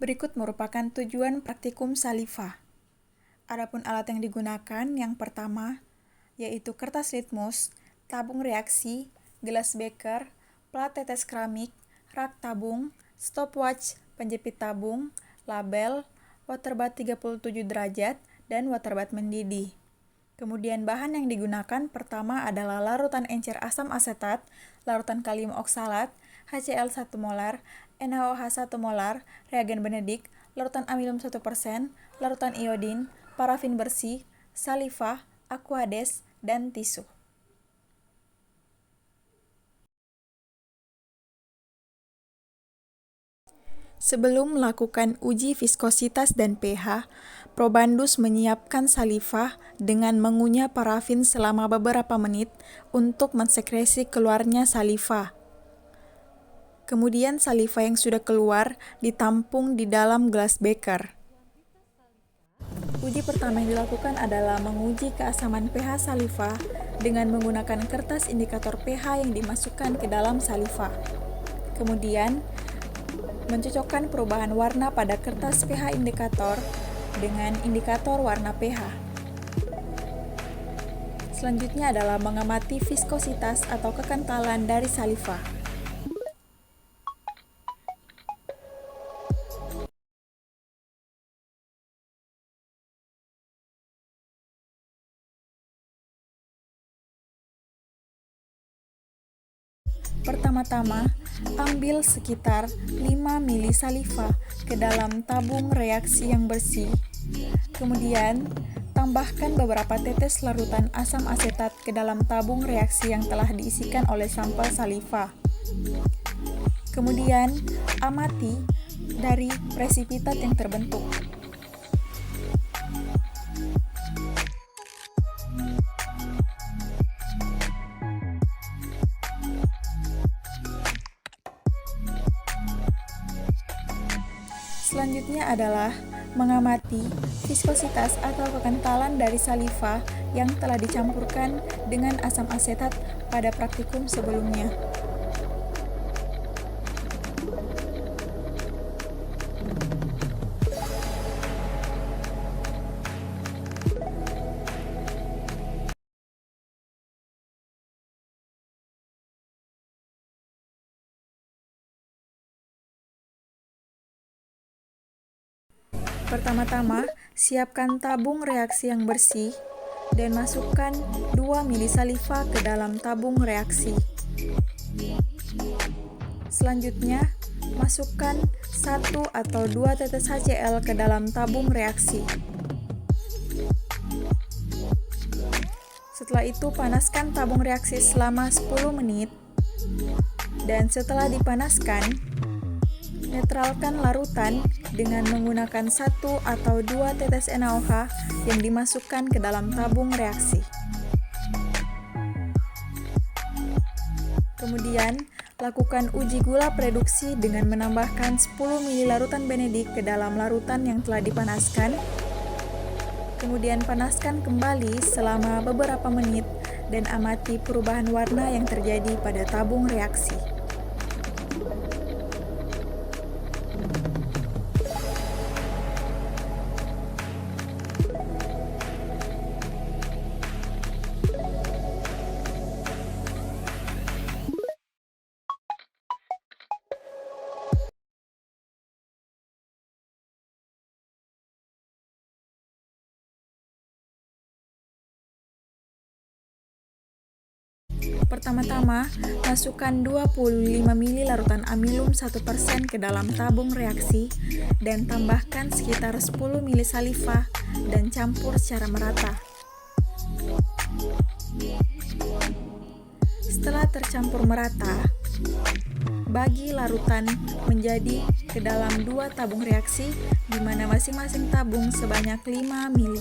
Berikut merupakan tujuan praktikum saliva. Adapun alat yang digunakan yang pertama yaitu kertas litmus, tabung reaksi, gelas beker, plat tetes keramik, rak tabung, stopwatch, penjepit tabung, label, waterbath 37 derajat, dan waterbath mendidih. Kemudian bahan yang digunakan pertama adalah larutan encer asam asetat, larutan kalium oksalat, HCl 1 molar, NaOH 1 molar, reagen benedik, larutan amilum 1%, larutan iodin, parafin bersih, saliva, aquades, dan tisu. Sebelum melakukan uji viskositas dan pH, Probandus menyiapkan saliva dengan mengunyah parafin selama beberapa menit untuk mensekresi keluarnya saliva. Kemudian saliva yang sudah keluar ditampung di dalam gelas beker. Uji pertama yang dilakukan adalah menguji keasaman pH saliva dengan menggunakan kertas indikator pH yang dimasukkan ke dalam saliva. Kemudian, mencocokkan perubahan warna pada kertas pH indikator dengan indikator warna pH. Selanjutnya adalah mengamati viskositas atau kekentalan dari saliva. Pertama-tama, ambil sekitar 5 ml saliva ke dalam tabung reaksi yang bersih. Kemudian, tambahkan beberapa tetes larutan asam asetat ke dalam tabung reaksi yang telah diisikan oleh sampel saliva. Kemudian, amati dari presipitat yang terbentuk. Selanjutnya adalah mengamati viskositas atau kekentalan dari saliva yang telah dicampurkan dengan asam asetat pada praktikum sebelumnya. Pertama-tama, siapkan tabung reaksi yang bersih dan masukkan 2 ml saliva ke dalam tabung reaksi. Selanjutnya, masukkan 1 atau 2 tetes HCl ke dalam tabung reaksi. Setelah itu, panaskan tabung reaksi selama 10 menit. Dan setelah dipanaskan, netralkan larutan dengan menggunakan 1 atau 2 tetes NaOH yang dimasukkan ke dalam tabung reaksi. Kemudian, lakukan uji gula preduksi dengan menambahkan 10 ml larutan benedik ke dalam larutan yang telah dipanaskan. Kemudian panaskan kembali selama beberapa menit dan amati perubahan warna yang terjadi pada tabung reaksi. Pertama-tama, masukkan 25 ml larutan amilum 1% ke dalam tabung reaksi dan tambahkan sekitar 10 ml saliva dan campur secara merata. Setelah tercampur merata, bagi larutan menjadi ke dalam 2 tabung reaksi di mana masing-masing tabung sebanyak 5 ml.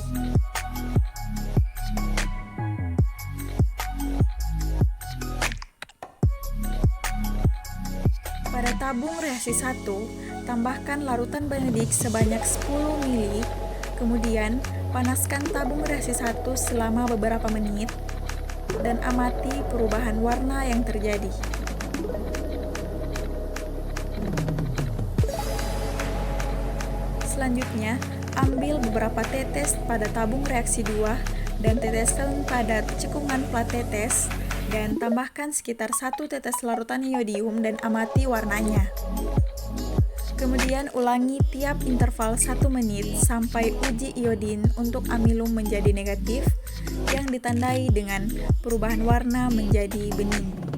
Pada tabung reaksi 1, tambahkan larutan benedik sebanyak 10 ml, kemudian panaskan tabung reaksi 1 selama beberapa menit, dan amati perubahan warna yang terjadi. Selanjutnya, ambil beberapa tetes pada tabung reaksi 2 dan teteskan pada cekungan plat tetes dan tambahkan sekitar 1 tetes larutan iodium dan amati warnanya. Kemudian ulangi tiap interval 1 menit sampai uji iodin untuk amilum menjadi negatif yang ditandai dengan perubahan warna menjadi bening.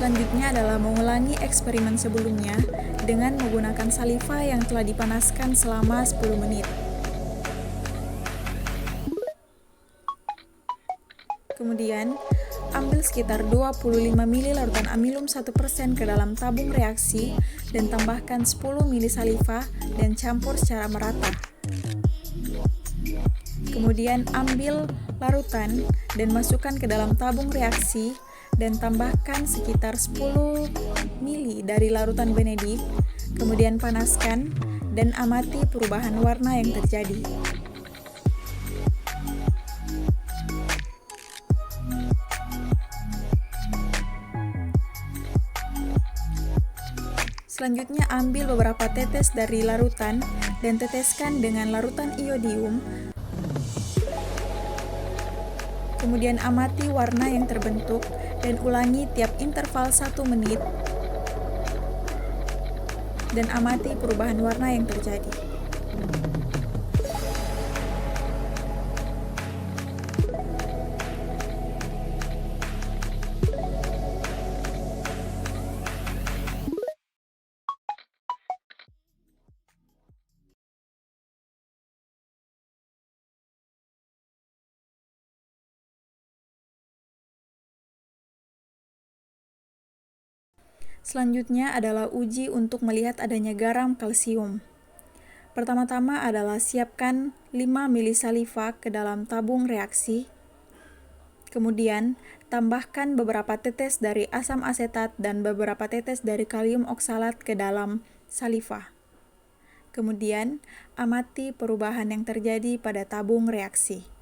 Selanjutnya adalah mengulangi eksperimen sebelumnya dengan menggunakan saliva yang telah dipanaskan selama 10 menit. Kemudian, ambil sekitar 25 ml larutan amilum 1% ke dalam tabung reaksi dan tambahkan 10 ml saliva dan campur secara merata. Kemudian ambil larutan dan masukkan ke dalam tabung reaksi dan tambahkan sekitar 10 ml dari larutan benedik, kemudian panaskan dan amati perubahan warna yang terjadi. Selanjutnya ambil beberapa tetes dari larutan dan teteskan dengan larutan iodium. Kemudian amati warna yang terbentuk dan ulangi tiap interval 1 menit dan amati perubahan warna yang terjadi. Selanjutnya adalah uji untuk melihat adanya garam kalsium. Pertama-tama adalah siapkan 5 ml saliva ke dalam tabung reaksi. Kemudian, tambahkan beberapa tetes dari asam asetat dan beberapa tetes dari kalium oksalat ke dalam saliva. Kemudian, amati perubahan yang terjadi pada tabung reaksi.